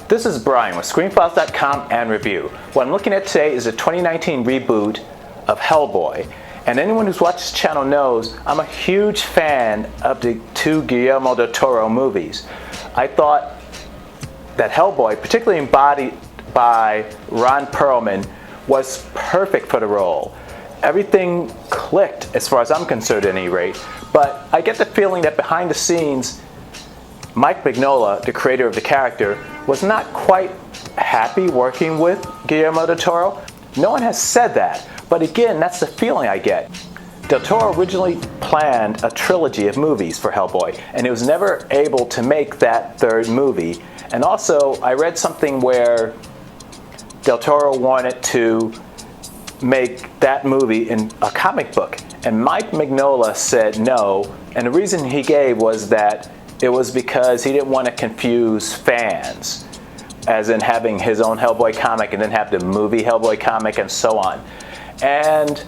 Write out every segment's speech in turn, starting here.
This is Brian with ScreenFiles.com and Review. What I'm looking at today is a 2019 reboot of Hellboy. And anyone who's watched this channel knows I'm a huge fan of the two Guillermo Del Toro movies. I thought that Hellboy, particularly embodied by Ron Perlman, was perfect for the role. Everything clicked as far as I'm concerned at any rate, but I get the feeling that behind the scenes Mike Mignola, the creator of the character, was not quite happy working with Guillermo Del Toro. No one has said that, but again, that's the feeling I get. Del Toro originally planned a trilogy of movies for Hellboy, and he was never able to make that third movie. And also, I read something where Del Toro wanted to make that movie in a comic book, and Mike Mignola said no, and the reason he gave was that it was because he didn't want to confuse fans, as in having his own Hellboy comic and then have the movie Hellboy comic and so on. And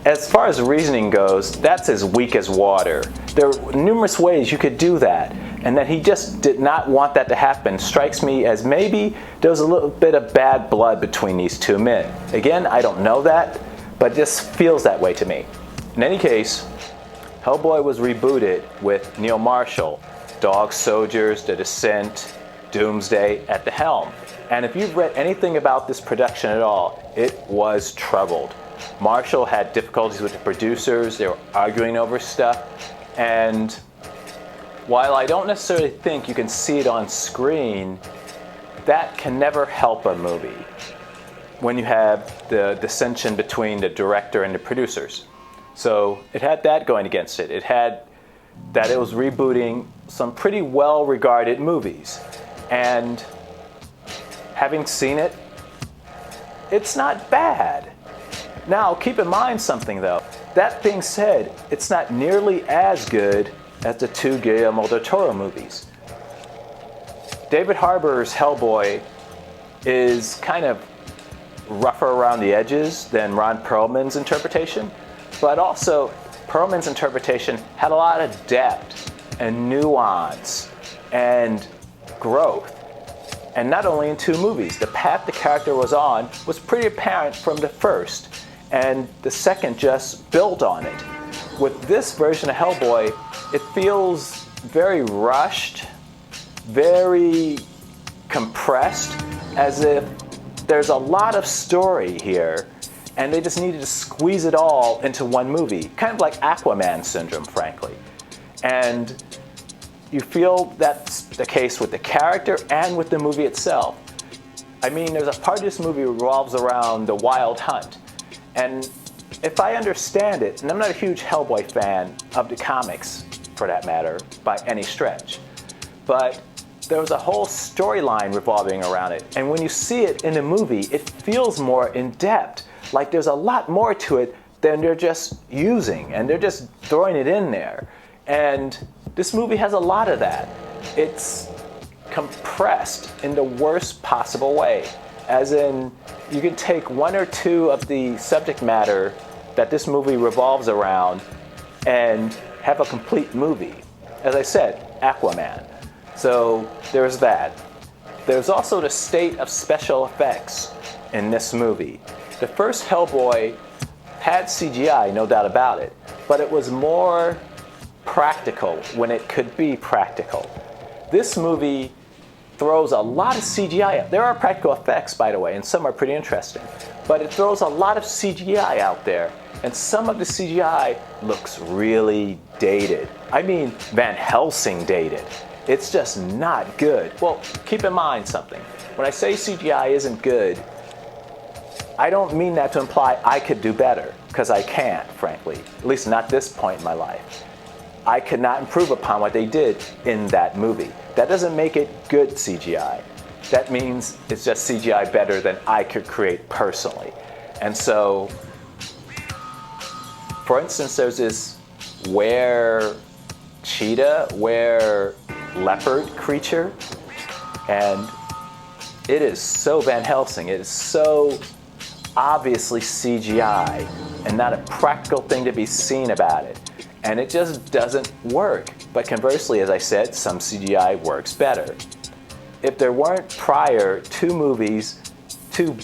as far as reasoning goes, that's as weak as water. There are numerous ways you could do that, and that he just did not want that to happen strikes me as maybe there was a little bit of bad blood between these two men. Again, I don't know that, but it just feels that way to me. In any case, Hellboy was rebooted with Neil Marshall, Dog Soldiers, The Descent, Doomsday at the helm. And if you've read anything about this production at all, it was troubled. Marshall had difficulties with the producers, they were arguing over stuff, and while I don't necessarily think you can see it on screen, that can never help a movie when you have the dissension between the director and the producers. So it had that going against it. It had that it was rebooting some pretty well-regarded movies. And having seen it, it's not bad. Now, keep in mind something though. That being said, it's not nearly as good as the two Guillermo del Toro movies. David Harbour's Hellboy is kind of rougher around the edges than Ron Perlman's interpretation. But also, Perlman's interpretation had a lot of depth and nuance and growth. And not only in two movies. The path the character was on was pretty apparent from the first, and the second just built on it. With this version of Hellboy, it feels very rushed, very compressed, as if there's a lot of story here, and they just needed to squeeze it all into one movie. Kind of like Aquaman syndrome, frankly. And you feel that's the case with the character and with the movie itself. I mean, there's a part of this movie that revolves around the Wild Hunt. And if I understand it, and I'm not a huge Hellboy fan of the comics, for that matter, by any stretch, but there was a whole storyline revolving around it. And when you see it in the movie, it feels more in depth. Like there's a lot more to it than they're just using, and they're just throwing it in there. And this movie has a lot of that. It's compressed in the worst possible way. As in, you can take one or two of the subject matter that this movie revolves around and have a complete movie. As I said, Aquaman. So there's that. There's also the state of special effects in this movie. The first Hellboy had CGI, no doubt about it, but it was more practical when it could be practical. This movie throws a lot of CGI out. There are practical effects, by the way, and some are pretty interesting, but it throws a lot of CGI out there, and some of the CGI looks really dated. I mean, Van Helsing dated. It's just not good. Well, keep in mind something. When I say CGI isn't good, I don't mean that to imply I could do better, because I can't, frankly. At least not at this point in my life. I could not improve upon what they did in that movie. That doesn't make it good CGI. That means it's just CGI better than I could create personally. And so, for instance, there's this were leopard creature, and It is so Van Helsing. It is so obviously CGI and not a practical thing to be seen about it. And it just doesn't work. But conversely, as I said, some CGI works better. If there weren't prior two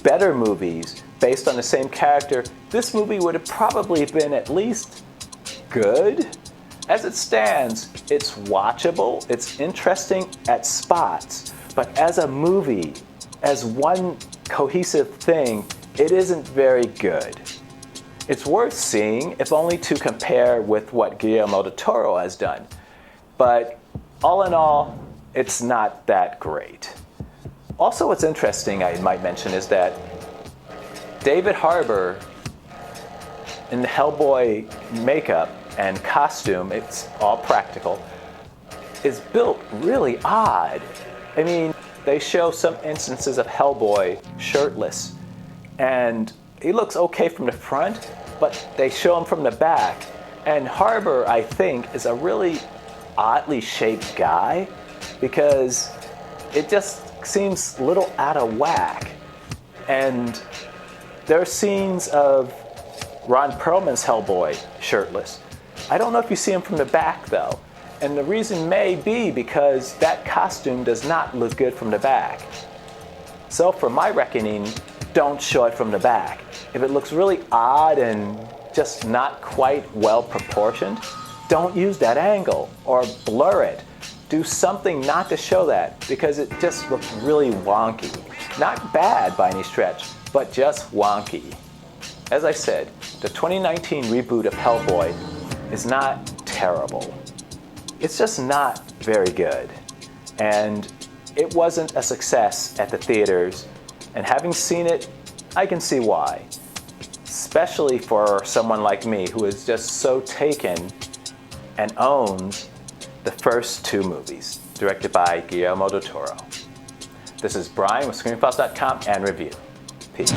better movies based on the same character, this movie would have probably been at least good. As it stands, it's watchable, it's interesting at spots, but as a movie, as one cohesive thing, it isn't very good. It's worth seeing, if only to compare with what Guillermo Del Toro has done. But all in all, it's not that great. Also, what's interesting, I might mention, is that David Harbour, in the Hellboy makeup and costume, it's all practical, is built really odd. I mean, they show some instances of Hellboy shirtless, and he looks okay from the front, but they show him from the back. And Harbour, I think, is a really oddly shaped guy, because it just seems a little out of whack. And there are scenes of Ron Perlman's Hellboy shirtless. I don't know if you see him from the back though. And the reason may be because that costume does not look good from the back. So for my reckoning, don't show it from the back. If it looks really odd and just not quite well proportioned, don't use that angle or blur it. Do something not to show that, because it just looks really wonky. Not bad by any stretch, but just wonky. As I said, the 2019 reboot of Hellboy is not terrible. It's just not very good. And it wasn't a success at the theaters, and having seen it, I can see why. Especially for someone like me who is just so taken and owns the first two movies, directed by Guillermo Del Toro. This is Brian with ScreenFiles.com and Review. Peace.